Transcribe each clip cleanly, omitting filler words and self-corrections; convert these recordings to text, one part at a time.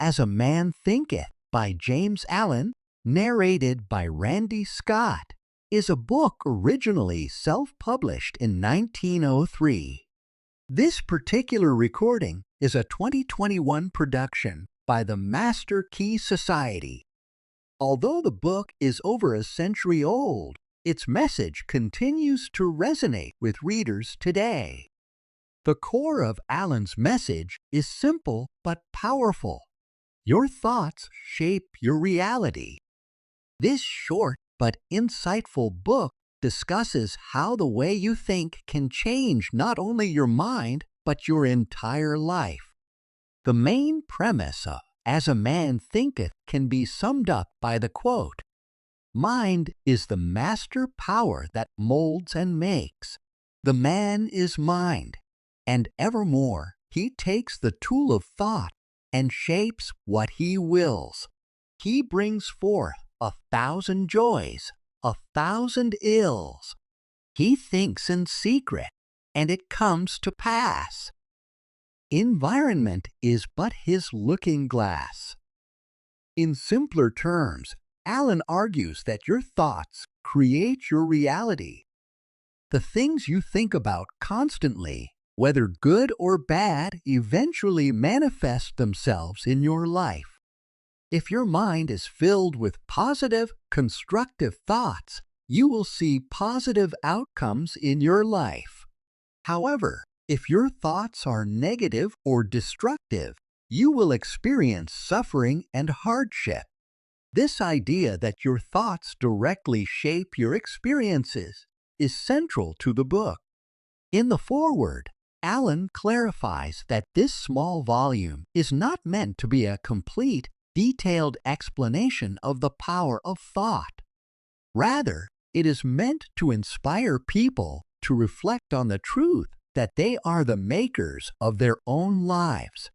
As a Man Thinketh by James Allen, narrated by Randy Scott, is a book originally self-published in 1903. This particular recording is a 2021 production by the Master Key Society. Although the book is over a century old, its message continues to resonate with readers today. The core of Allen's message is simple but powerful. Your thoughts shape your reality. This short but insightful book discusses how the way you think can change not only your mind but your entire life. The main premise of As a Man Thinketh can be summed up by the quote, "Mind is the master power that molds and makes. The man is mind, and evermore he takes the tool of thought and shapes what he wills. He brings forth 1,000 joys, 1,000 ills. He thinks in secret, and it comes to pass. Environment is but his looking glass." In simpler terms, Allen argues that your thoughts create your reality. The things you think about constantly, whether good or bad, eventually manifest themselves in your life. If your mind is filled with positive, constructive thoughts, you will see positive outcomes in your life. However, if your thoughts are negative or destructive, you will experience suffering and hardship. This idea that your thoughts directly shape your experiences is central to the book. In the foreword, Allen clarifies that this small volume is not meant to be a complete, detailed explanation of the power of thought. Rather, it is meant to inspire people to reflect on the truth that they are the makers of their own lives.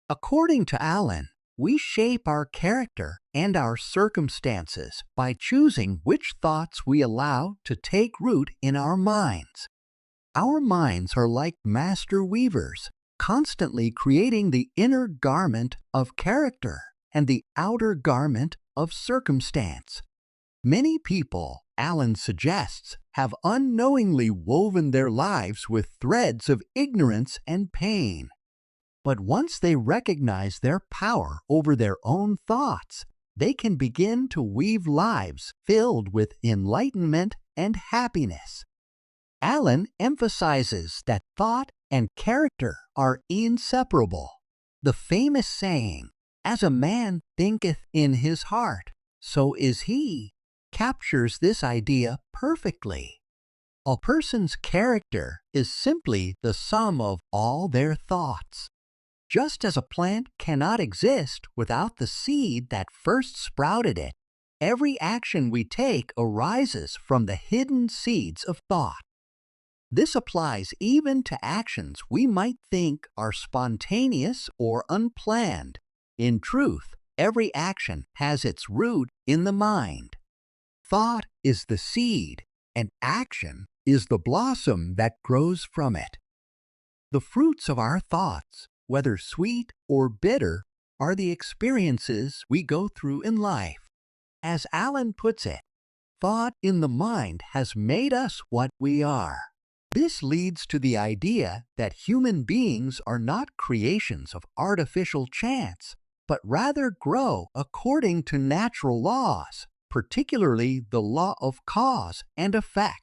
According to Allen, we shape our character and our circumstances by choosing which thoughts we allow to take root in our minds. Our minds are like master weavers, constantly creating the inner garment of character and the outer garment of circumstance. Many people, Allen suggests, have unknowingly woven their lives with threads of ignorance and pain. But once they recognize their power over their own thoughts, they can begin to weave lives filled with enlightenment and happiness. Allen emphasizes that thought and character are inseparable. The famous saying, "As a man thinketh in his heart, so is he," captures this idea perfectly. A person's character is simply the sum of all their thoughts. Just as a plant cannot exist without the seed that first sprouted it, every action we take arises from the hidden seeds of thought. This applies even to actions we might think are spontaneous or unplanned. In truth, every action has its root in the mind. Thought is the seed, and action is the blossom that grows from it. The fruits of our thoughts, whether sweet or bitter, are the experiences we go through in life. As Allen puts it, thought in the mind has made us what we are. This leads to the idea that human beings are not creations of artificial chance, but rather grow according to natural laws, particularly the law of cause and effect.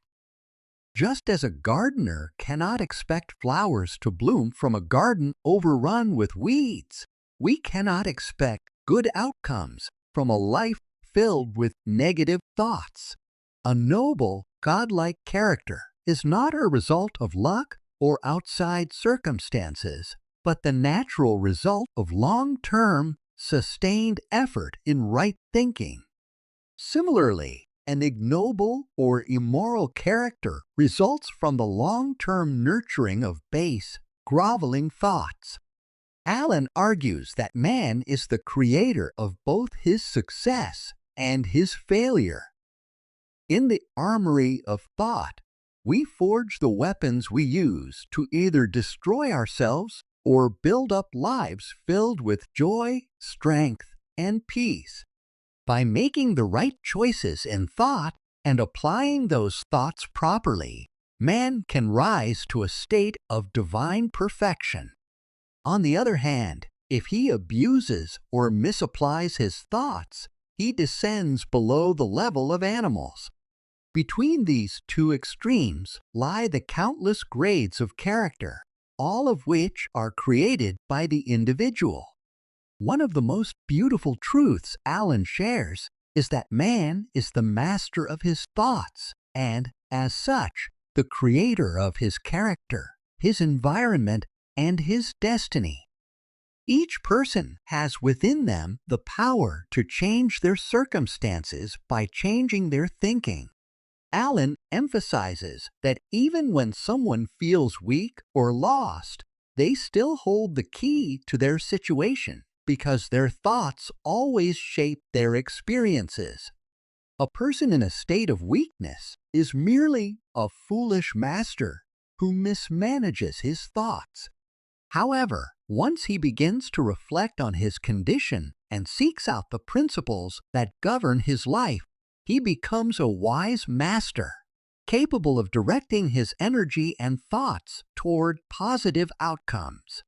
Just as a gardener cannot expect flowers to bloom from a garden overrun with weeds, we cannot expect good outcomes from a life filled with negative thoughts. A noble, godlike character is not a result of luck or outside circumstances, but the natural result of long-term, sustained effort in right thinking. Similarly, an ignoble or immoral character results from the long-term nurturing of base, groveling thoughts. Allen argues that man is the creator of both his success and his failure. In the armory of thought, we forge the weapons we use to either destroy ourselves or build up lives filled with joy, strength, and peace. By making the right choices in thought and applying those thoughts properly, man can rise to a state of divine perfection. On the other hand, if he abuses or misapplies his thoughts, he descends below the level of animals. Between these two extremes lie the countless grades of character, all of which are created by the individual. One of the most beautiful truths Alan shares is that man is the master of his thoughts and, as such, the creator of his character, his environment, and his destiny. Each person has within them the power to change their circumstances by changing their thinking. Alan emphasizes that even when someone feels weak or lost, they still hold the key to their situation because their thoughts always shape their experiences. A person in a state of weakness is merely a foolish master who mismanages his thoughts. However, once he begins to reflect on his condition and seeks out the principles that govern his life, he becomes a wise master, capable of directing his energy and thoughts toward positive outcomes.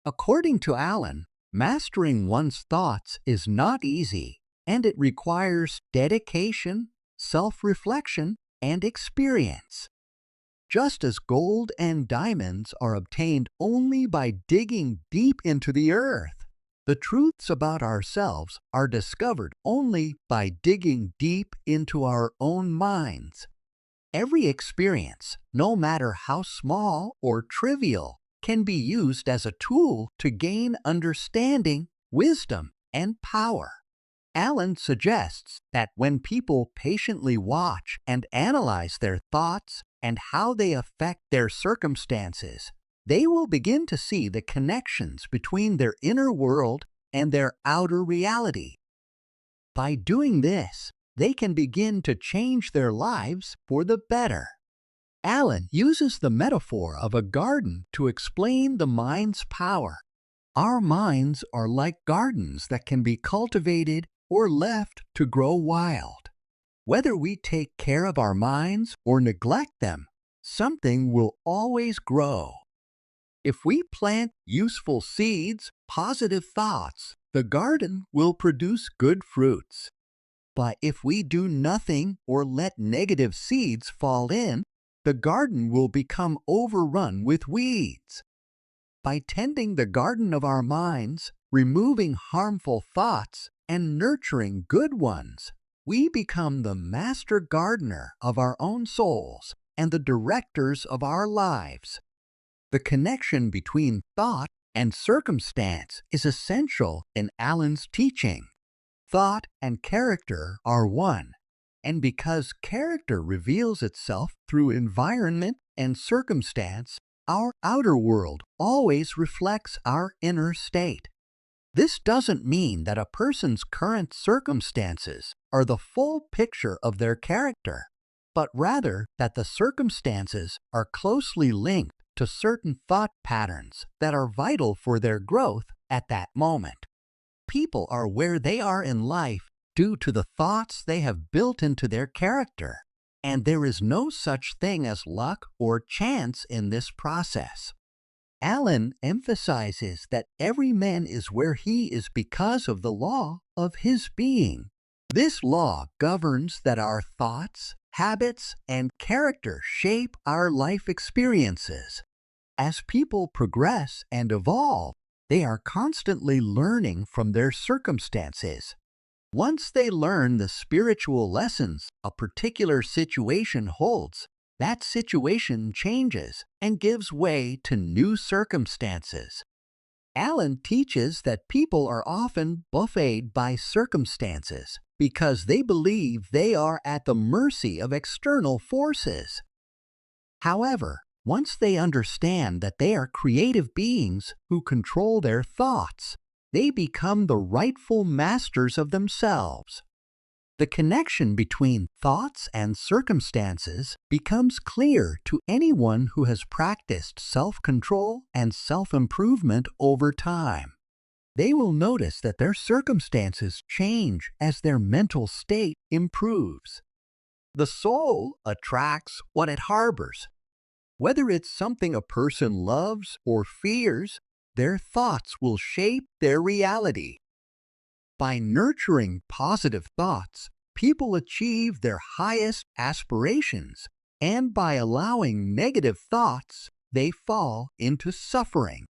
According to Alan, mastering one's thoughts is not easy, and it requires dedication, self-reflection, and experience. Just as gold and diamonds are obtained only by digging deep into the earth, the truths about ourselves are discovered only by digging deep into our own minds. Every experience, no matter how small or trivial, can be used as a tool to gain understanding, wisdom, and power. Alan suggests that when people patiently watch and analyze their thoughts and how they affect their circumstances, they will begin to see the connections between their inner world and their outer reality. By doing this, they can begin to change their lives for the better. Alan uses the metaphor of a garden to explain the mind's power. Our minds are like gardens that can be cultivated or left to grow wild. Whether we take care of our minds or neglect them, something will always grow. If we plant useful seeds, positive thoughts, the garden will produce good fruits. But if we do nothing or let negative seeds fall in, the garden will become overrun with weeds. By tending the garden of our minds, removing harmful thoughts, and nurturing good ones, we become the master gardener of our own souls and the directors of our lives. The connection between thought and circumstance is essential in Alan's teaching. Thought and character are one, and because character reveals itself through environment and circumstance, our outer world always reflects our inner state. This doesn't mean that a person's current circumstances are the full picture of their character, but rather that the circumstances are closely linked to certain thought patterns that are vital for their growth at that moment. People are where they are in life due to the thoughts they have built into their character, and there is no such thing as luck or chance in this process. Alan emphasizes that every man is where he is because of the law of his being. This law governs that our thoughts, habits, and character shape our life experiences. As people progress and evolve, they are constantly learning from their circumstances. Once they learn the spiritual lessons a particular situation holds, that situation changes and gives way to new circumstances. Alan teaches that people are often buffeted by circumstances because they believe they are at the mercy of external forces. However, once they understand that they are creative beings who control their thoughts, they become the rightful masters of themselves. The connection between thoughts and circumstances becomes clear to anyone who has practiced self-control and self-improvement over time. They will notice that their circumstances change as their mental state improves. The soul attracts what it harbors. Whether it's something a person loves or fears, their thoughts will shape their reality. By nurturing positive thoughts, people achieve their highest aspirations, and by allowing negative thoughts, they fall into suffering.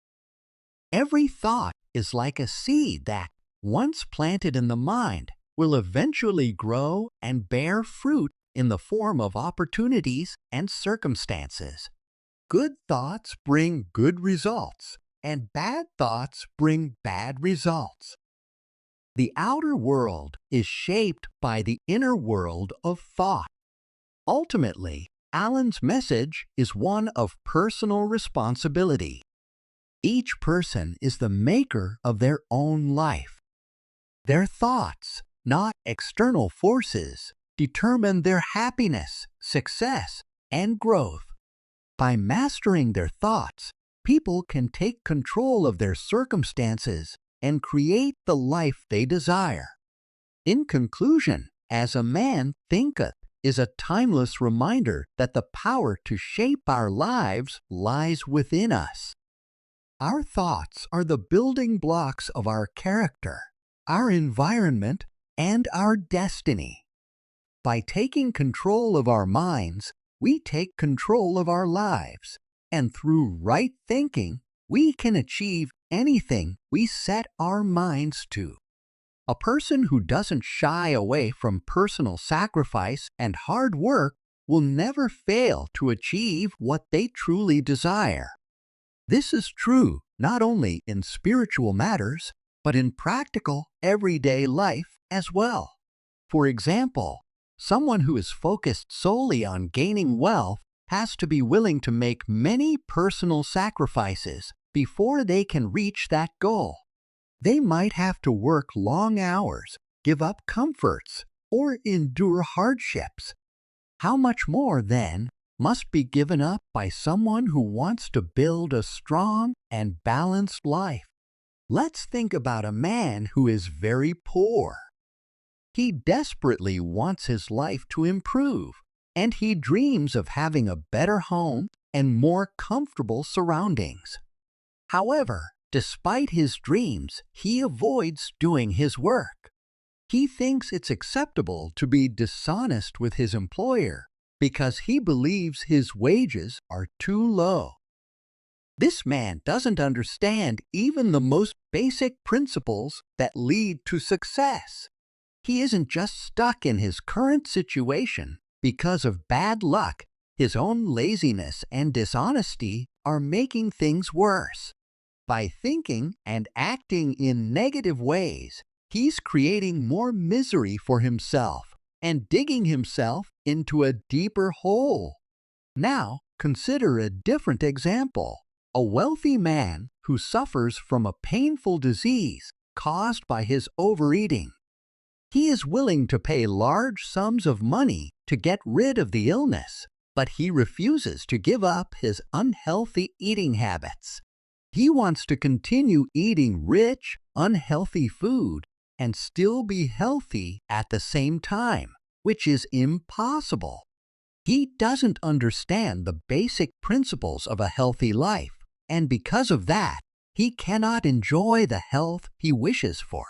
Every thought is like a seed that, once planted in the mind, will eventually grow and bear fruit in the form of opportunities and circumstances. Good thoughts bring good results, and bad thoughts bring bad results. The outer world is shaped by the inner world of thought. Ultimately, Allen's message is one of personal responsibility. Each person is the maker of their own life. Their thoughts, not external forces, determine their happiness, success, and growth. By mastering their thoughts, people can take control of their circumstances and create the life they desire. In conclusion, As a Man Thinketh is a timeless reminder that the power to shape our lives lies within us. Our thoughts are the building blocks of our character, our environment, and our destiny. By taking control of our minds, we take control of our lives, and through right thinking, we can achieve anything we set our minds to. A person who doesn't shy away from personal sacrifice and hard work will never fail to achieve what they truly desire. This is true not only in spiritual matters, but in practical, everyday life as well. For example, someone who is focused solely on gaining wealth has to be willing to make many personal sacrifices before they can reach that goal. They might have to work long hours, give up comforts, or endure hardships. How much more, then, must be given up by someone who wants to build a strong and balanced life? Let's think about a man who is very poor. He desperately wants his life to improve, and he dreams of having a better home and more comfortable surroundings. However, despite his dreams, he avoids doing his work. He thinks it's acceptable to be dishonest with his employer because he believes his wages are too low. This man doesn't understand even the most basic principles that lead to success. He isn't just stuck in his current situation because of bad luck. His own laziness and dishonesty are making things worse. By thinking and acting in negative ways, he's creating more misery for himself and digging himself into a deeper hole. Now, consider a different example. A wealthy man who suffers from a painful disease caused by his overeating. He is willing to pay large sums of money to get rid of the illness, but he refuses to give up his unhealthy eating habits. He wants to continue eating rich, unhealthy food and still be healthy at the same time, which is impossible. He doesn't understand the basic principles of a healthy life, and because of that, he cannot enjoy the health he wishes for.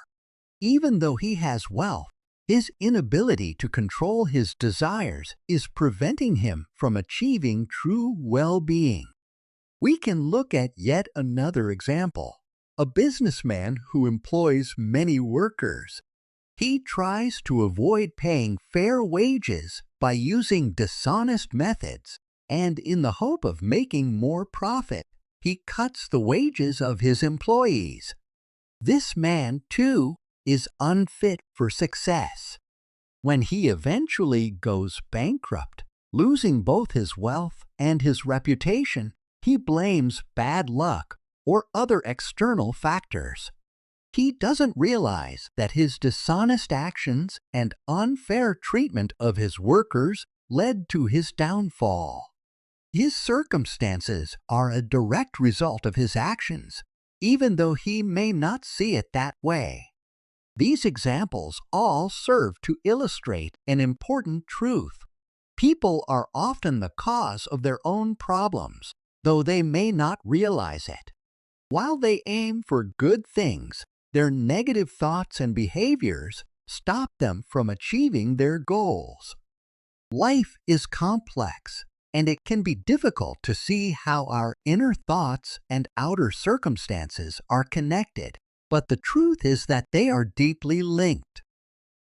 Even though he has wealth, his inability to control his desires is preventing him from achieving true well-being. We can look at yet another example. A businessman who employs many workers. He tries to avoid paying fair wages by using dishonest methods, and in the hope of making more profit, he cuts the wages of his employees. This man, too, is unfit for success. When he eventually goes bankrupt, losing both his wealth and his reputation, he blames bad luck or other external factors. He doesn't realize that his dishonest actions and unfair treatment of his workers led to his downfall. His circumstances are a direct result of his actions, even though he may not see it that way. These examples all serve to illustrate an important truth. People are often the cause of their own problems, though they may not realize it. While they aim for good things, their negative thoughts and behaviors stop them from achieving their goals. Life is complex, and it can be difficult to see how our inner thoughts and outer circumstances are connected, but the truth is that they are deeply linked.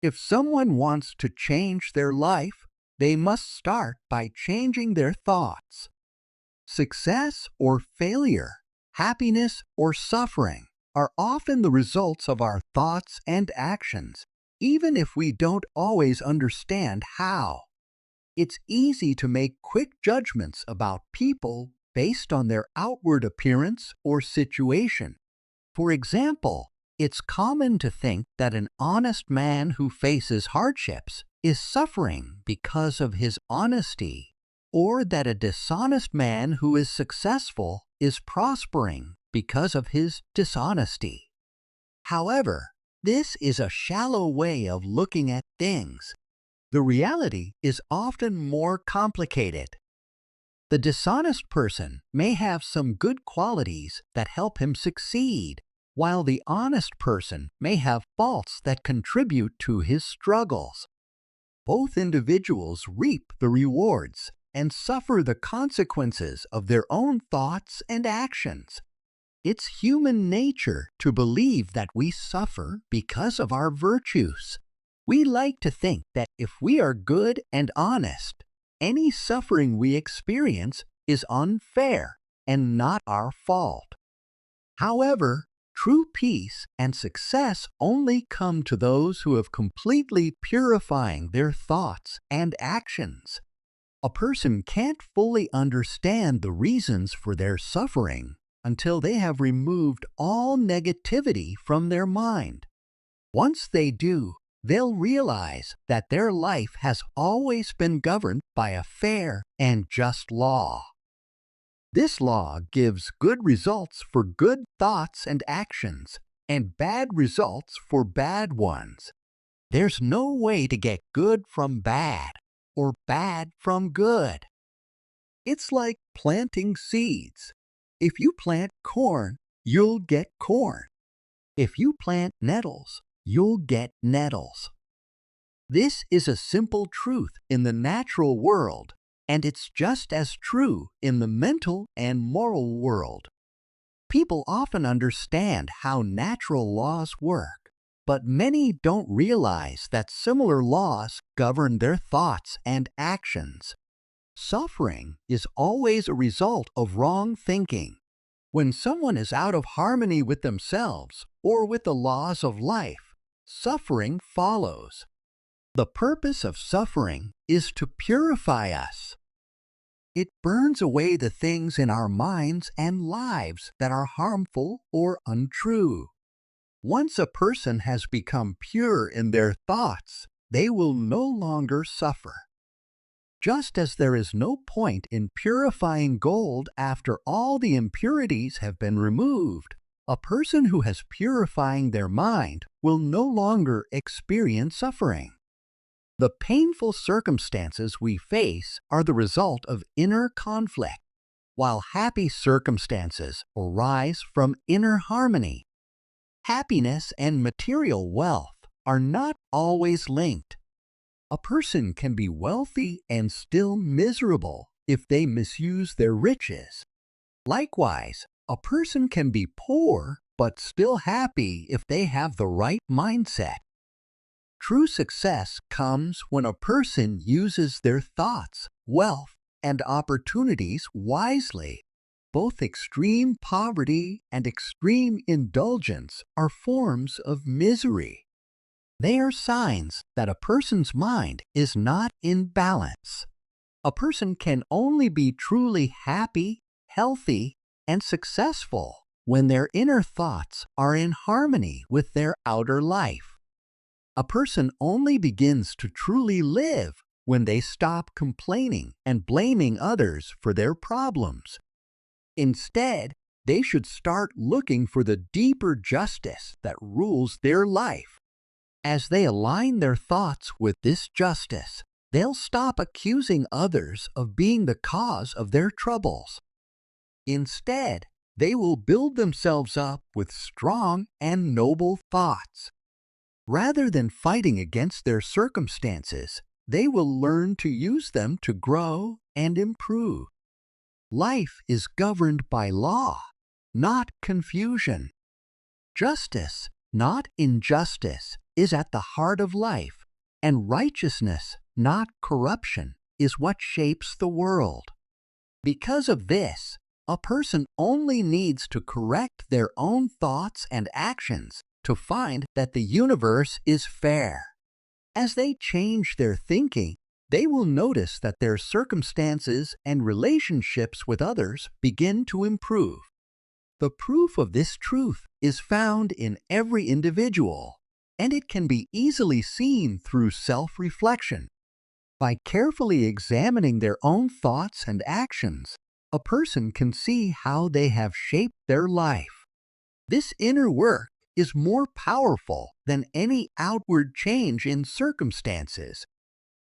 If someone wants to change their life, they must start by changing their thoughts. Success or failure, happiness or suffering are often the results of our thoughts and actions, even if we don't always understand how. It's easy to make quick judgments about people based on their outward appearance or situation. For example, it's common to think that an honest man who faces hardships is suffering because of his honesty, or that a dishonest man who is successful is prospering because of his dishonesty. However, this is a shallow way of looking at things. The reality is often more complicated. The dishonest person may have some good qualities that help him succeed, while the honest person may have faults that contribute to his struggles. Both individuals reap the rewards and suffer the consequences of their own thoughts and actions. It's human nature to believe that we suffer because of our virtues. We like to think that if we are good and honest, any suffering we experience is unfair and not our fault. However, true peace and success only come to those who have completely purifying their thoughts and actions. A person can't fully understand the reasons for their suffering until they have removed all negativity from their mind. Once they do, they'll realize that their life has always been governed by a fair and just law. This law gives good results for good thoughts and actions, and bad results for bad ones. There's no way to get good from bad, or bad from good. It's like planting seeds. If you plant corn, you'll get corn. If you plant nettles, you'll get nettles. This is a simple truth in the natural world, and it's just as true in the mental and moral world. People often understand how natural laws work, but many don't realize that similar laws govern their thoughts and actions. Suffering is always a result of wrong thinking. When someone is out of harmony with themselves or with the laws of life, suffering follows. The purpose of suffering is to purify us. It burns away the things in our minds and lives that are harmful or untrue. Once a person has become pure in their thoughts, they will no longer suffer. Just as there is no point in purifying gold after all the impurities have been removed, a person who has purifying their mind will no longer experience suffering. The painful circumstances we face are the result of inner conflict, while happy circumstances arise from inner harmony. Happiness and material wealth are not always linked. A person can be wealthy and still miserable if they misuse their riches. Likewise, a person can be poor but still happy if they have the right mindset. True success comes when a person uses their thoughts, wealth, and opportunities wisely. Both extreme poverty and extreme indulgence are forms of misery. They are signs that a person's mind is not in balance. A person can only be truly happy, healthy, and successful when their inner thoughts are in harmony with their outer life. A person only begins to truly live when they stop complaining and blaming others for their problems. Instead, they should start looking for the deeper justice that rules their life. As they align their thoughts with this justice, they'll stop accusing others of being the cause of their troubles. Instead, they will build themselves up with strong and noble thoughts. Rather than fighting against their circumstances, they will learn to use them to grow and improve. Life is governed by law, not confusion. Justice, not injustice, is at the heart of life, and righteousness, not corruption, is what shapes the world. Because of this, a person only needs to correct their own thoughts and actions to find that the universe is fair. As they change their thinking, they will notice that their circumstances and relationships with others begin to improve. The proof of this truth is found in every individual, and it can be easily seen through self-reflection. By carefully examining their own thoughts and actions, a person can see how they have shaped their life. This inner work is more powerful than any outward change in circumstances.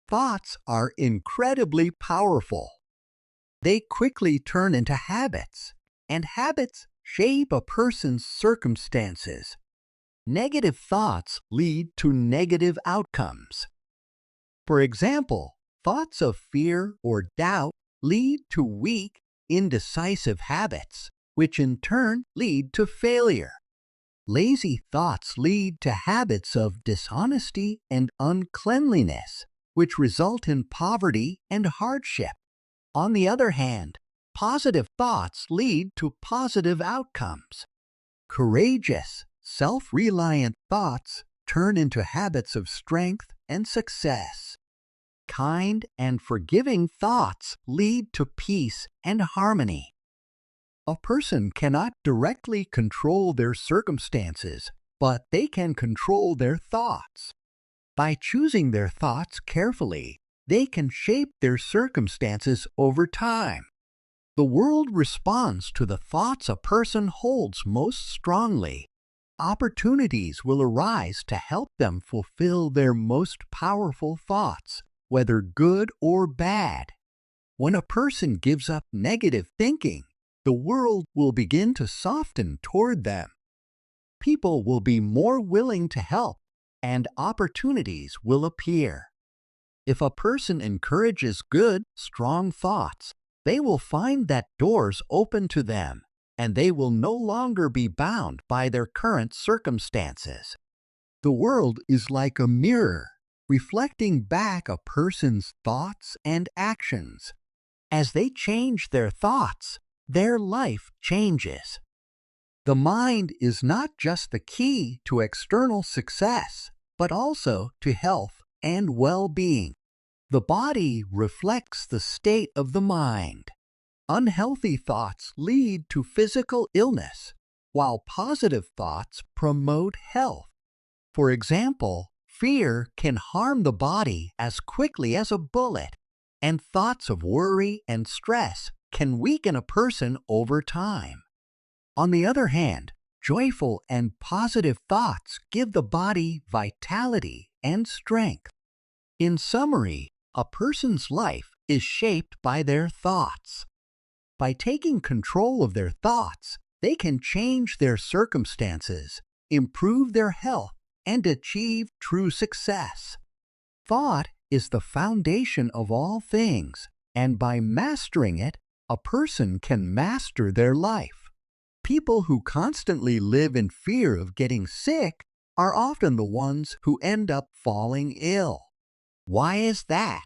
Thoughts are incredibly powerful. They quickly turn into habits, and habits shape a person's circumstances. Negative thoughts lead to negative outcomes. For example, thoughts of fear or doubt lead to weak, indecisive habits, which in turn lead to failure. Lazy thoughts lead to habits of dishonesty and uncleanliness, which result in poverty and hardship. On the other hand, positive thoughts lead to positive outcomes. Courageous, self-reliant thoughts turn into habits of strength and success. Kind and forgiving thoughts lead to peace and harmony. A person cannot directly control their circumstances, but they can control their thoughts. By choosing their thoughts carefully, they can shape their circumstances over time. The world responds to the thoughts a person holds most strongly. Opportunities will arise to help them fulfill their most powerful thoughts, whether good or bad. When a person gives up negative thinking, the world will begin to soften toward them. People will be more willing to help, and opportunities will appear. If a person encourages good, strong thoughts, they will find that doors open to them, and they will no longer be bound by their current circumstances. The world is like a mirror, reflecting back a person's thoughts and actions. As they change their thoughts, their life changes. The mind is not just the key to external success, but also to health and well-being. The body reflects the state of the mind. Unhealthy thoughts lead to physical illness, while positive thoughts promote health. For example, fear can harm the body as quickly as a bullet, and thoughts of worry and stress can weaken a person over time. On the other hand, joyful and positive thoughts give the body vitality and strength. In summary, a person's life is shaped by their thoughts. By taking control of their thoughts, they can change their circumstances, improve their health, and achieve true success. Thought is the foundation of all things, and by mastering it, a person can master their life. People who constantly live in fear of getting sick are often the ones who end up falling ill. Why is that?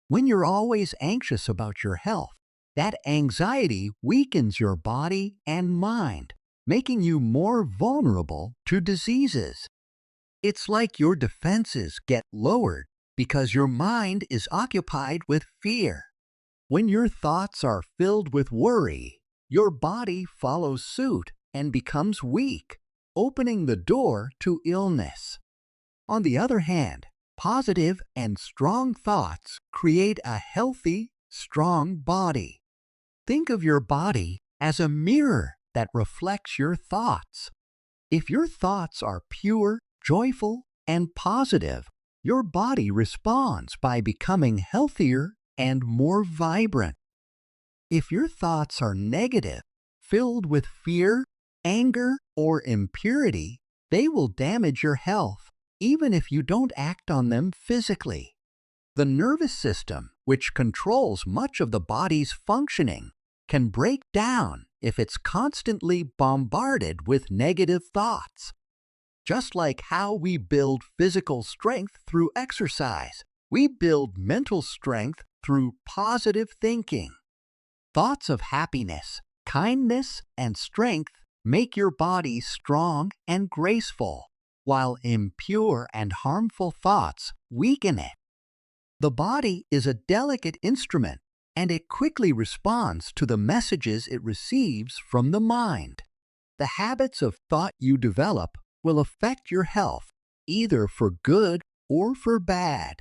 When you're always anxious about your health, that anxiety weakens your body and mind, making you more vulnerable to diseases. It's like your defenses get lowered because your mind is occupied with fear. When your thoughts are filled with worry, your body follows suit and becomes weak, opening the door to illness. On the other hand, positive and strong thoughts create a healthy, strong body. Think of your body as a mirror that reflects your thoughts. If your thoughts are pure, joyful, and positive, your body responds by becoming healthier and more vibrant. If your thoughts are negative, filled with fear, anger, or impurity, they will damage your health, even if you don't act on them physically. The nervous system, which controls much of the body's functioning, can break down if it's constantly bombarded with negative thoughts. Just like how we build physical strength through exercise, we build mental strength through positive thinking. Thoughts of happiness, kindness, and strength make your body strong and graceful, while impure and harmful thoughts weaken it. The body is a delicate instrument, and it quickly responds to the messages it receives from the mind. The habits of thought you develop will affect your health, either for good or for bad.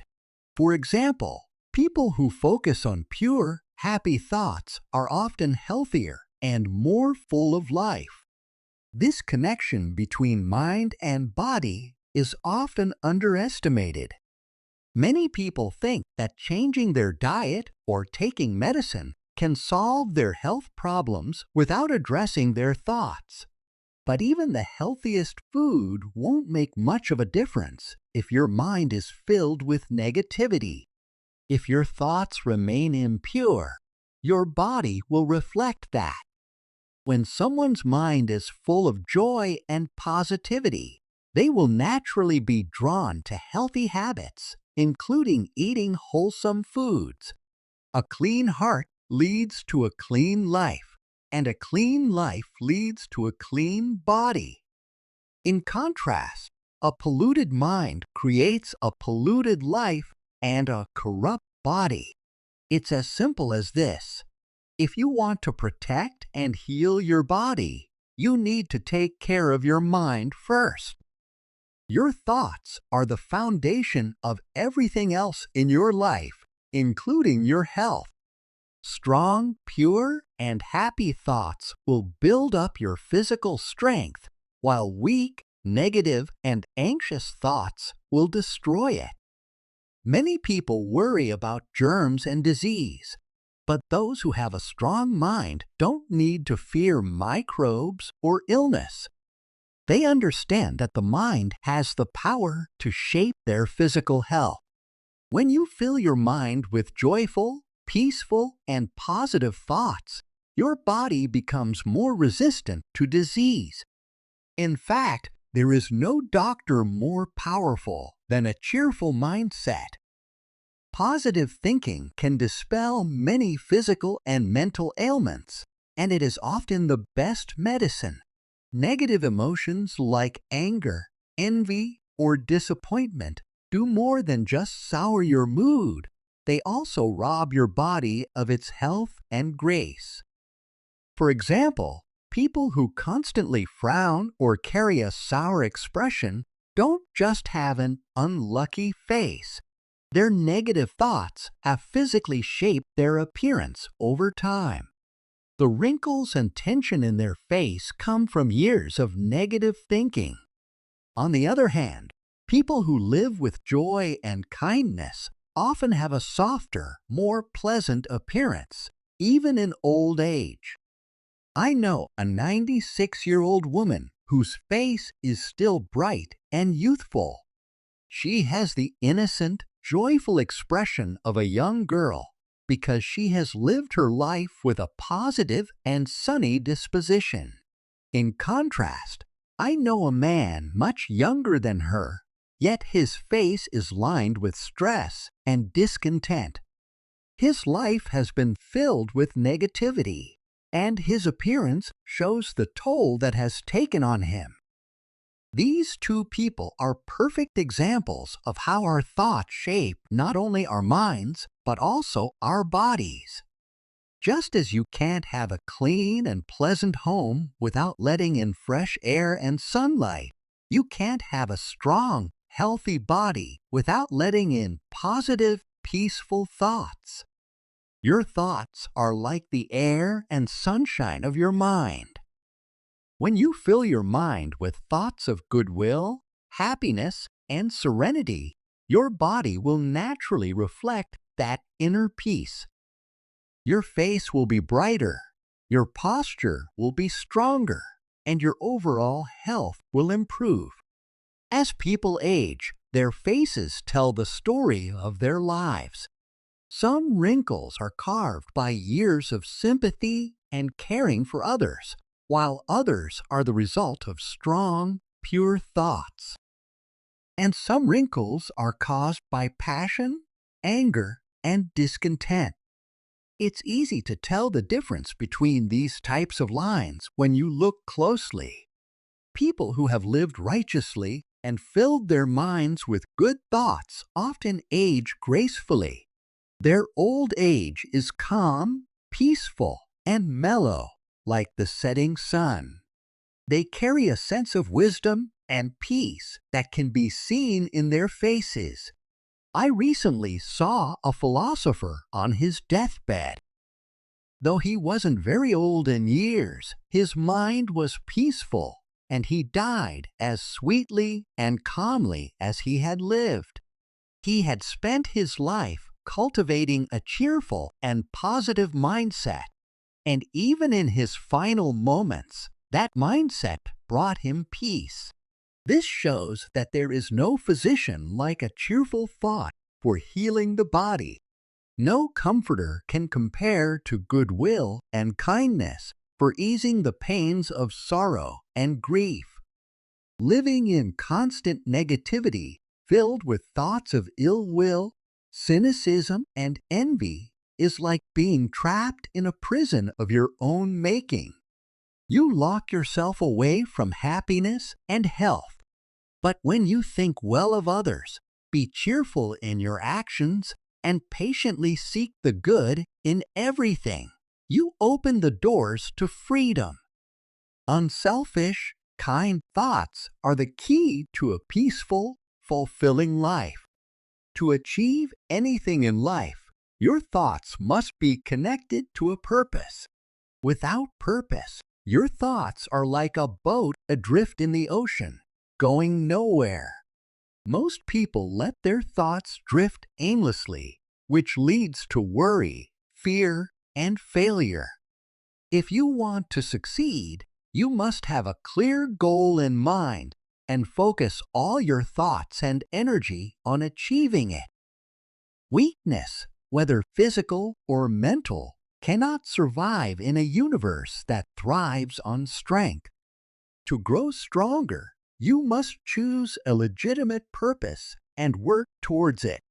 For example, people who focus on pure, happy thoughts are often healthier and more full of life. This connection between mind and body is often underestimated. Many people think that changing their diet or taking medicine can solve their health problems without addressing their thoughts. But even the healthiest food won't make much of a difference if your mind is filled with negativity. If your thoughts remain impure, your body will reflect that. When someone's mind is full of joy and positivity, they will naturally be drawn to healthy habits, including eating wholesome foods. A clean heart leads to a clean life, and a clean life leads to a clean body. In contrast, a polluted mind creates a polluted life and a corrupt body. It's as simple as this. If you want to protect and heal your body, you need to take care of your mind first. Your thoughts are the foundation of everything else in your life, including your health. Strong, pure, and happy thoughts will build up your physical strength, while weak, negative, and anxious thoughts will destroy it. Many people worry about germs and disease, but those who have a strong mind don't need to fear microbes or illness. They understand that the mind has the power to shape their physical health. When you fill your mind with joyful, peaceful, and positive thoughts, your body becomes more resistant to disease. In fact, there is no doctor more powerful than a cheerful mindset. Positive thinking can dispel many physical and mental ailments, and it is often the best medicine. Negative emotions like anger, envy, or disappointment do more than just sour your mood. They also rob your body of its health and grace. For example, people who constantly frown or carry a sour expression don't just have an unlucky face. Their negative thoughts have physically shaped their appearance over time. The wrinkles and tension in their face come from years of negative thinking. On the other hand, people who live with joy and kindness often have a softer, more pleasant appearance, even in old age. I know a 96-year-old woman whose face is still bright and youthful. She has the innocent, joyful expression of a young girl because she has lived her life with a positive and sunny disposition. In contrast, I know a man much younger than her, yet his face is lined with stress and discontent. His life has been filled with negativity, and his appearance shows the toll that has taken on him. These two people are perfect examples of how our thoughts shape not only our minds, but also our bodies. Just as you can't have a clean and pleasant home without letting in fresh air and sunlight, you can't have a strong, healthy body without letting in positive, peaceful thoughts. Your thoughts are like the air and sunshine of your mind. When you fill your mind with thoughts of goodwill, happiness, and serenity, your body will naturally reflect that inner peace. Your face will be brighter, your posture will be stronger, and your overall health will improve. As people age, their faces tell the story of their lives. Some wrinkles are carved by years of sympathy and caring for others, while others are the result of strong, pure thoughts. And some wrinkles are caused by passion, anger, and discontent. It's easy to tell the difference between these types of lines when you look closely. People who have lived righteously and filled their minds with good thoughts often age gracefully. Their old age is calm, peaceful, and mellow, like the setting sun. They carry a sense of wisdom and peace that can be seen in their faces. I recently saw a philosopher on his deathbed. Though he wasn't very old in years, his mind was peaceful, and he died as sweetly and calmly as he had lived. He had spent his life cultivating a cheerful and positive mindset, and even in his final moments, that mindset brought him peace. This shows that there is no physician like a cheerful thought for healing the body. No comforter can compare to goodwill and kindness for easing the pains of sorrow and grief. Living in constant negativity, filled with thoughts of ill will, cynicism, and envy, is like being trapped in a prison of your own making. You lock yourself away from happiness and health. But when you think well of others, be cheerful in your actions, and patiently seek the good in everything, you open the doors to freedom. Unselfish, kind thoughts are the key to a peaceful, fulfilling life. To achieve anything in life, your thoughts must be connected to a purpose. Without purpose, your thoughts are like a boat adrift in the ocean, going nowhere. Most people let their thoughts drift aimlessly, which leads to worry, fear, and failure. If you want to succeed, you must have a clear goal in mind and focus all your thoughts and energy on achieving it. Weakness, whether physical or mental, cannot survive in a universe that thrives on strength. To grow stronger, you must choose a legitimate purpose and work towards it.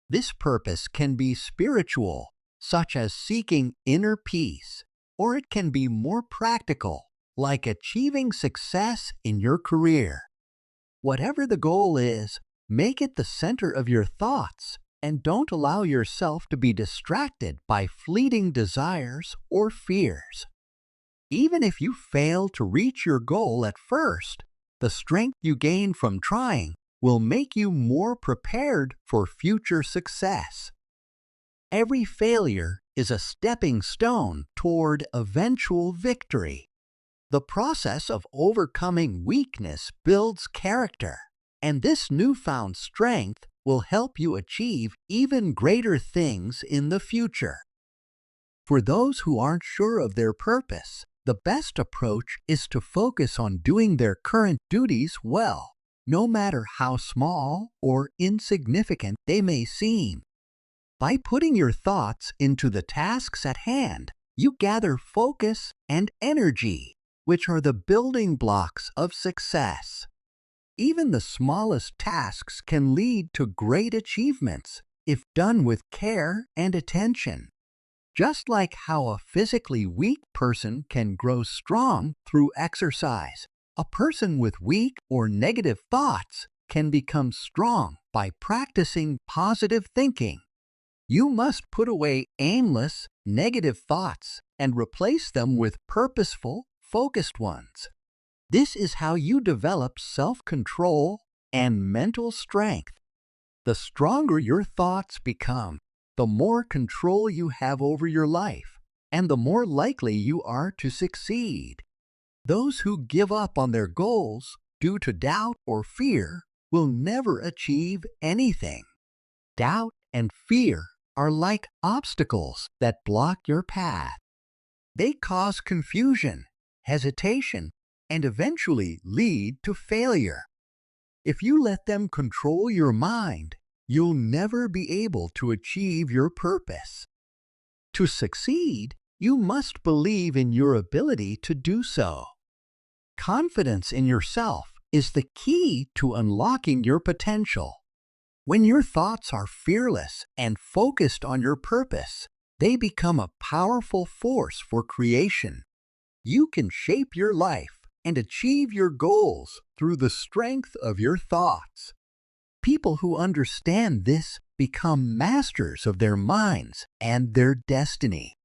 This purpose can be spiritual, such as seeking inner peace, or it can be more practical, like achieving success in your career. Whatever the goal is, make it the center of your thoughts and don't allow yourself to be distracted by fleeting desires or fears. Even if you fail to reach your goal at first, the strength you gain from trying will make you more prepared for future success. Every failure is a stepping stone toward eventual victory. The process of overcoming weakness builds character, and this newfound strength will help you achieve even greater things in the future. For those who aren't sure of their purpose, the best approach is to focus on doing their current duties well, no matter how small or insignificant they may seem. By putting your thoughts into the tasks at hand, you gather focus and energy, which are the building blocks of success. Even the smallest tasks can lead to great achievements if done with care and attention. Just like how a physically weak person can grow strong through exercise, a person with weak or negative thoughts can become strong by practicing positive thinking. You must put away aimless, negative thoughts and replace them with purposeful, focused ones. This is how you develop self-control and mental strength. The stronger your thoughts become, the more control you have over your life, and the more likely you are to succeed. Those who give up on their goals due to doubt or fear will never achieve anything. Doubt and fear are like obstacles that block your path. They cause confusion, hesitation, and eventually lead to failure. If you let them control your mind, you'll never be able to achieve your purpose. To succeed, you must believe in your ability to do so. Confidence in yourself is the key to unlocking your potential. When your thoughts are fearless and focused on your purpose, they become a powerful force for creation. You can shape your life and achieve your goals through the strength of your thoughts. People who understand this become masters of their minds and their destiny.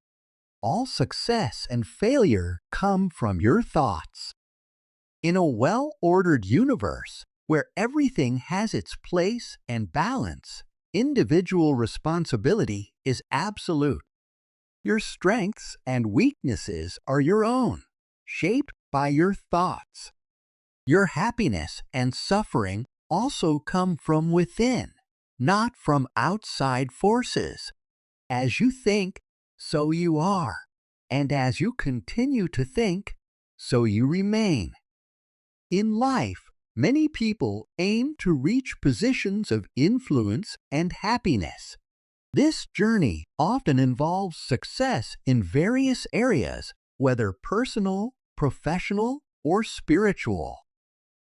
All success and failure come from your thoughts. In a well-ordered universe, where everything has its place and balance, individual responsibility is absolute. Your strengths and weaknesses are your own, shaped by your thoughts. Your happiness and suffering also come from within, not from outside forces. As you think, so you are, and as you continue to think, so you remain. In life, many people aim to reach positions of influence and happiness. This journey often involves success in various areas, whether personal, professional, or spiritual.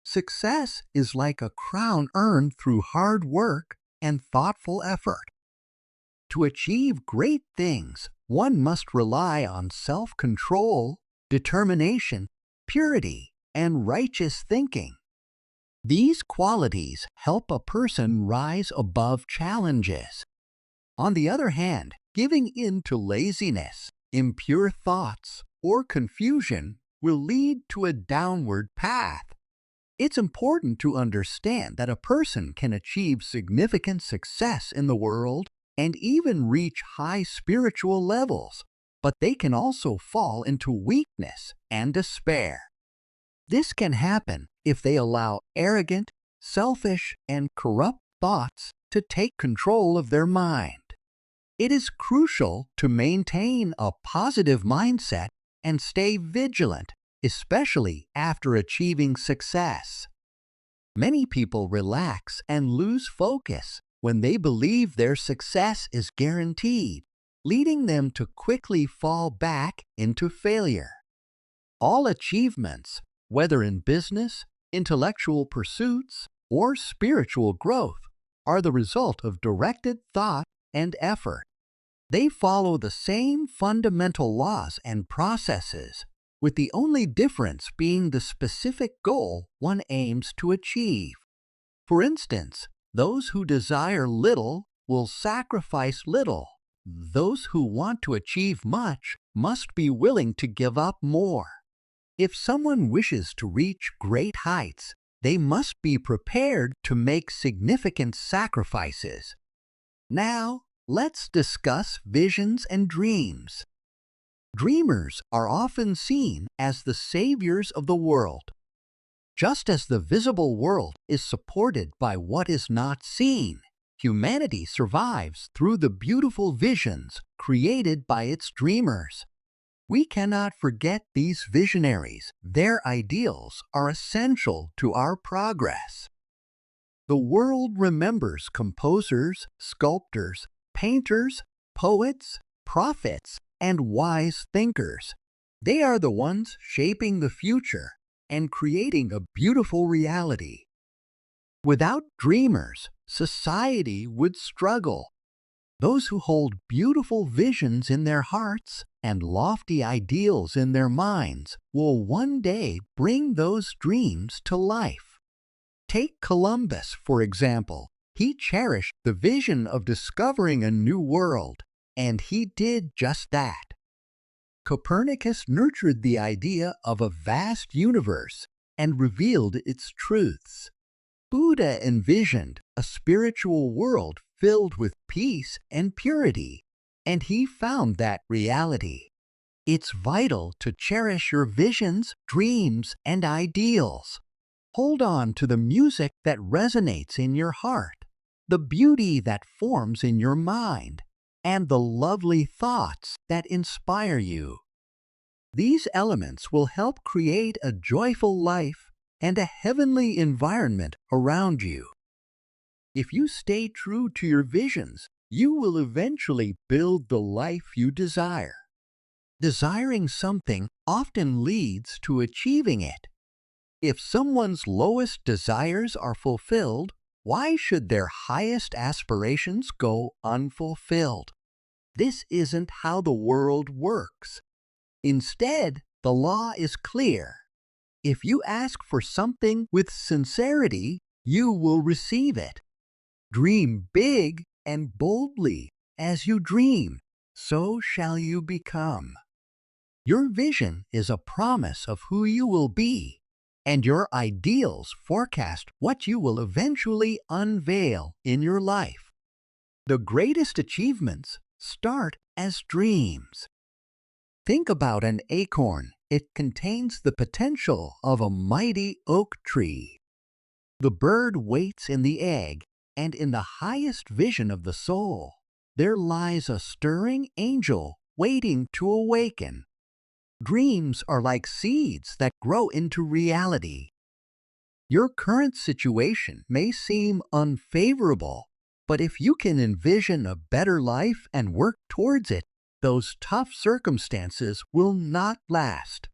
Success is like a crown earned through hard work and thoughtful effort. To achieve great things, one must rely on self-control, determination, purity, and righteous thinking. These qualities help a person rise above challenges. On the other hand, giving in to laziness, impure thoughts, or confusion will lead to a downward path. It's important to understand that a person can achieve significant success in the world and even reach high spiritual levels, but they can also fall into weakness and despair. This can happen if they allow arrogant, selfish, and corrupt thoughts to take control of their mind. It is crucial to maintain a positive mindset and stay vigilant, especially after achieving success. Many people relax and lose focus when they believe their success is guaranteed, leading them to quickly fall back into failure. All achievements, whether in business, intellectual pursuits, or spiritual growth, are the result of directed thought and effort. They follow the same fundamental laws and processes, with the only difference being the specific goal one aims to achieve. For instance, those who desire little will sacrifice little. Those who want to achieve much must be willing to give up more. If someone wishes to reach great heights, they must be prepared to make significant sacrifices. Now, let's discuss visions and dreams. Dreamers are often seen as the saviors of the world. Just as the visible world is supported by what is not seen, humanity survives through the beautiful visions created by its dreamers. We cannot forget these visionaries. Their ideals are essential to our progress. The world remembers composers, sculptors, painters, poets, prophets, and wise thinkers. They are the ones shaping the future and creating a beautiful reality. Without dreamers, society would struggle. Those who hold beautiful visions in their hearts and lofty ideals in their minds will one day bring those dreams to life. Take Columbus, for example. He cherished the vision of discovering a new world, and he did just that. Copernicus nurtured the idea of a vast universe and revealed its truths. Buddha envisioned a spiritual world filled with peace and purity, and he found that reality. It's vital to cherish your visions, dreams, and ideals. Hold on to the music that resonates in your heart, the beauty that forms in your mind, and the lovely thoughts that inspire you. These elements will help create a joyful life and a heavenly environment around you. If you stay true to your visions, you will eventually build the life you desire. Desiring something often leads to achieving it. If someone's lowest desires are fulfilled, why should their highest aspirations go unfulfilled? This isn't how the world works. Instead, the law is clear. If you ask for something with sincerity, you will receive it. Dream big and boldly. As you dream, so shall you become. Your vision is a promise of who you will be, and your ideals forecast what you will eventually unveil in your life. The greatest achievements start as dreams. Think about an acorn. It contains the potential of a mighty oak tree. The bird waits in the egg, and in the highest vision of the soul, there lies a stirring angel waiting to awaken. Dreams are like seeds that grow into reality. Your current situation may seem unfavorable, but if you can envision a better life and work towards it, those tough circumstances will not last.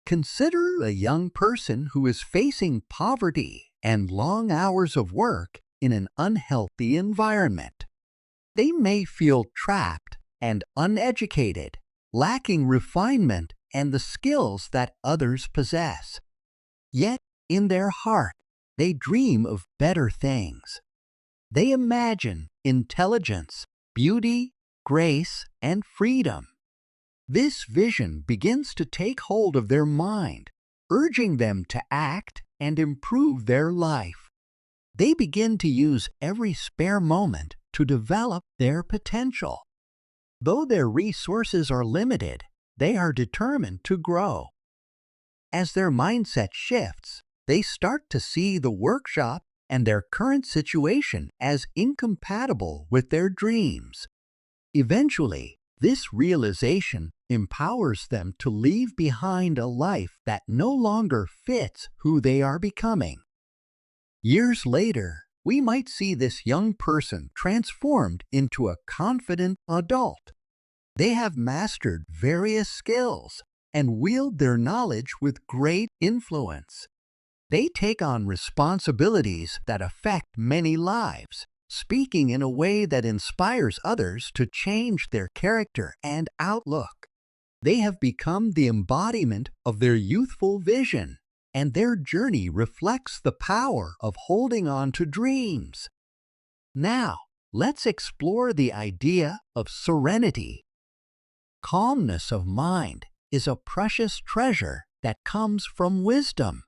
Consider a young person who is facing poverty and long hours of work in an unhealthy environment. They may feel trapped and uneducated, lacking refinement and the skills that others possess. Yet, in their heart, they dream of better things. They imagine intelligence, beauty, grace, and freedom. This vision begins to take hold of their mind, urging them to act and improve their life. They begin to use every spare moment to develop their potential. Though their resources are limited, they are determined to grow. As their mindset shifts, they start to see the workshop and their current situation as incompatible with their dreams. Eventually, this realization empowers them to leave behind a life that no longer fits who they are becoming. Years later, we might see this young person transformed into a confident adult. They have mastered various skills and wield their knowledge with great influence. They take on responsibilities that affect many lives, speaking in a way that inspires others to change their character and outlook. They have become the embodiment of their youthful vision, and their journey reflects the power of holding on to dreams. Now, let's explore the idea of serenity. Calmness of mind is a precious treasure that comes from wisdom.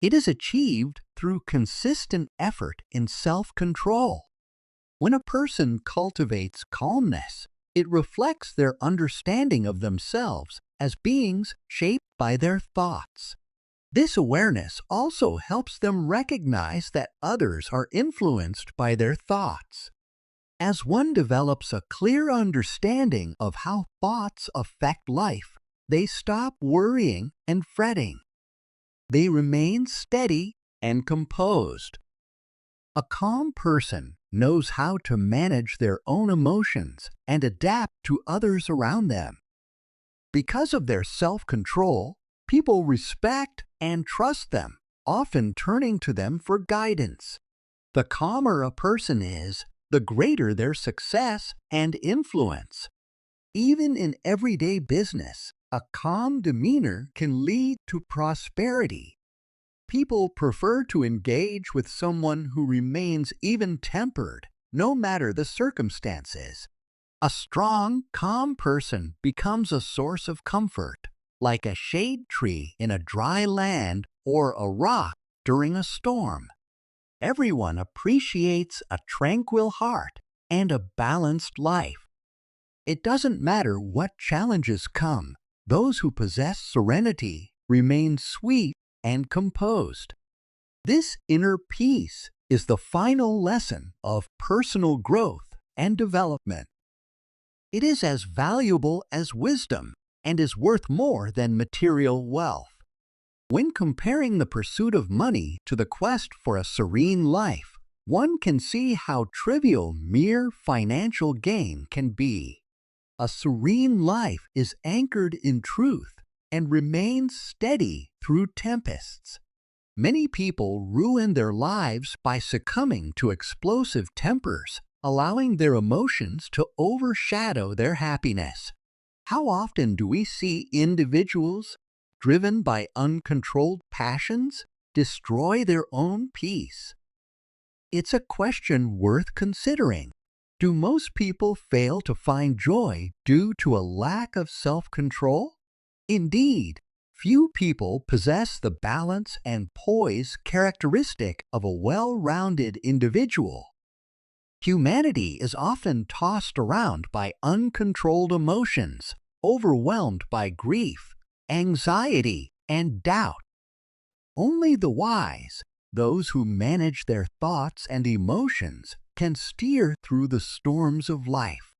It is achieved through consistent effort in self-control. When a person cultivates calmness, it reflects their understanding of themselves as beings shaped by their thoughts. This awareness also helps them recognize that others are influenced by their thoughts. As one develops a clear understanding of how thoughts affect life, they stop worrying and fretting. They remain steady and composed. A calm person knows how to manage their own emotions and adapt to others around them. Because of their self-control, people respect and trust them, often turning to them for guidance. The calmer a person is, the greater their success and influence. Even in everyday business, a calm demeanor can lead to prosperity. People prefer to engage with someone who remains even-tempered, no matter the circumstances. A strong, calm person becomes a source of comfort, like a shade tree in a dry land or a rock during a storm. Everyone appreciates a tranquil heart and a balanced life. It doesn't matter what challenges come, those who possess serenity remain sweet and composed. This inner peace is the final lesson of personal growth and development. It is as valuable as wisdom and is worth more than material wealth. When comparing the pursuit of money to the quest for a serene life, one can see how trivial mere financial gain can be. A serene life is anchored in truth and remains steady through tempests. Many people ruin their lives by succumbing to explosive tempers, allowing their emotions to overshadow their happiness. How often do we see individuals, driven by uncontrolled passions, destroy their own peace? It's a question worth considering. Do most people fail to find joy due to a lack of self-control? Indeed, few people possess the balance and poise characteristic of a well-rounded individual. Humanity is often tossed around by uncontrolled emotions, overwhelmed by grief, anxiety, and doubt. Only the wise, those who manage their thoughts and emotions, can steer through the storms of life.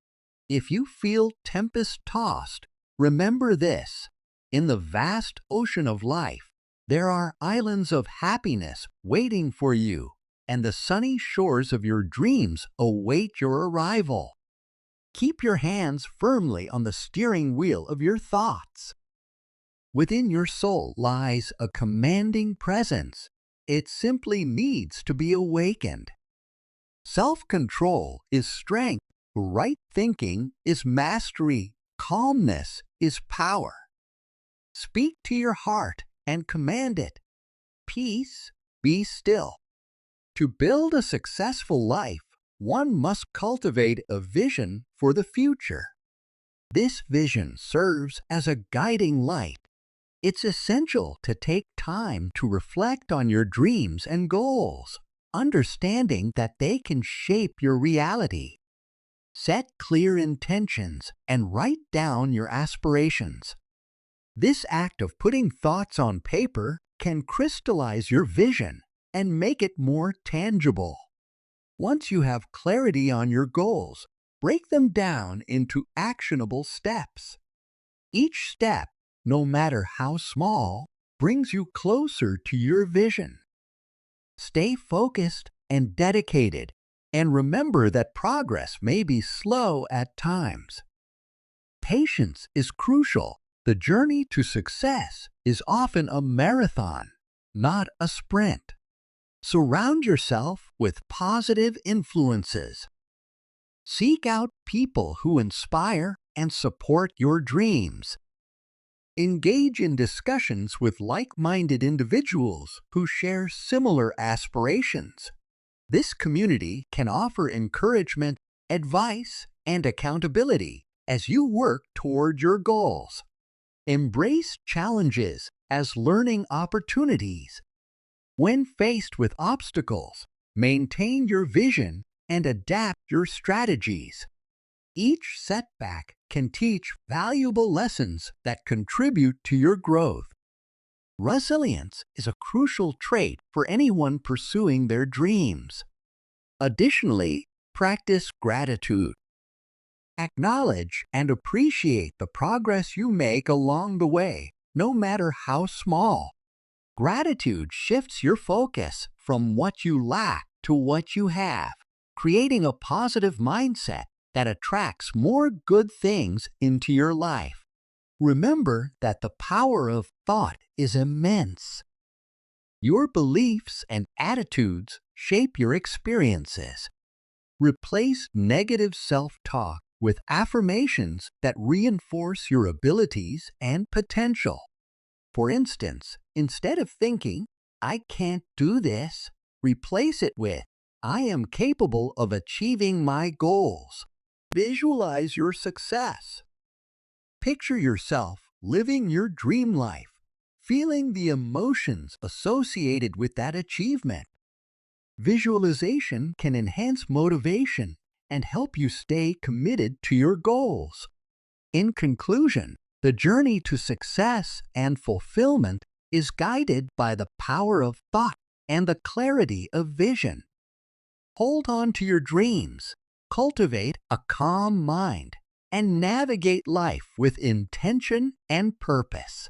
If you feel tempest-tossed, remember this: in the vast ocean of life, there are islands of happiness waiting for you, and the sunny shores of your dreams await your arrival. Keep your hands firmly on the steering wheel of your thoughts. Within your soul lies a commanding presence. It simply needs to be awakened. Self-control is strength. Right thinking is mastery. Calmness is power. Speak to your heart and command it. Peace, be still. To build a successful life, one must cultivate a vision for the future. This vision serves as a guiding light. It's essential to take time to reflect on your dreams and goals, understanding that they can shape your reality. Set clear intentions and write down your aspirations. This act of putting thoughts on paper can crystallize your vision and make it more tangible. Once you have clarity on your goals, break them down into actionable steps. Each step, no matter how small, brings you closer to your vision. Stay focused and dedicated, and remember that progress may be slow at times. Patience is crucial. The journey to success is often a marathon, not a sprint. Surround yourself with positive influences. Seek out people who inspire and support your dreams. Engage in discussions with like-minded individuals who share similar aspirations. This community can offer encouragement, advice, and accountability as you work toward your goals. Embrace challenges as learning opportunities. When faced with obstacles, maintain your vision and adapt your strategies. Each setback can teach valuable lessons that contribute to your growth. Resilience is a crucial trait for anyone pursuing their dreams. Additionally, practice gratitude. Acknowledge and appreciate the progress you make along the way, no matter how small. Gratitude shifts your focus from what you lack to what you have, creating a positive mindset that attracts more good things into your life. Remember that the power of thought is immense. Your beliefs and attitudes shape your experiences. Replace negative self-talk with affirmations that reinforce your abilities and potential. For instance, instead of thinking, "I can't do this." Replace it with, "I am capable of achieving my goals." Visualize your success. Picture yourself living your dream life, feeling the emotions associated with that achievement. Visualization can enhance motivation and help you stay committed to your goals. In conclusion, the journey to success and fulfillment is guided by the power of thought and the clarity of vision. Hold on to your dreams, cultivate a calm mind, and navigate life with intention and purpose.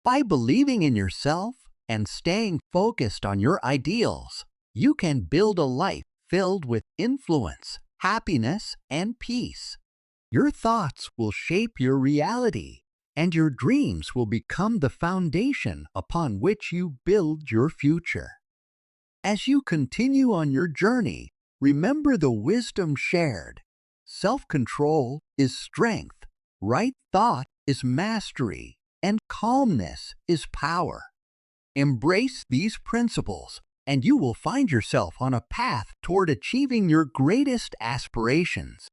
By believing in yourself and staying focused on your ideals, you can build a life filled with influence, happiness, and peace. Your thoughts will shape your reality, and your dreams will become the foundation upon which you build your future. As you continue on your journey, remember the wisdom shared. Self-control is strength, right thought is mastery, and calmness is power. Embrace these principles, and you will find yourself on a path toward achieving your greatest aspirations.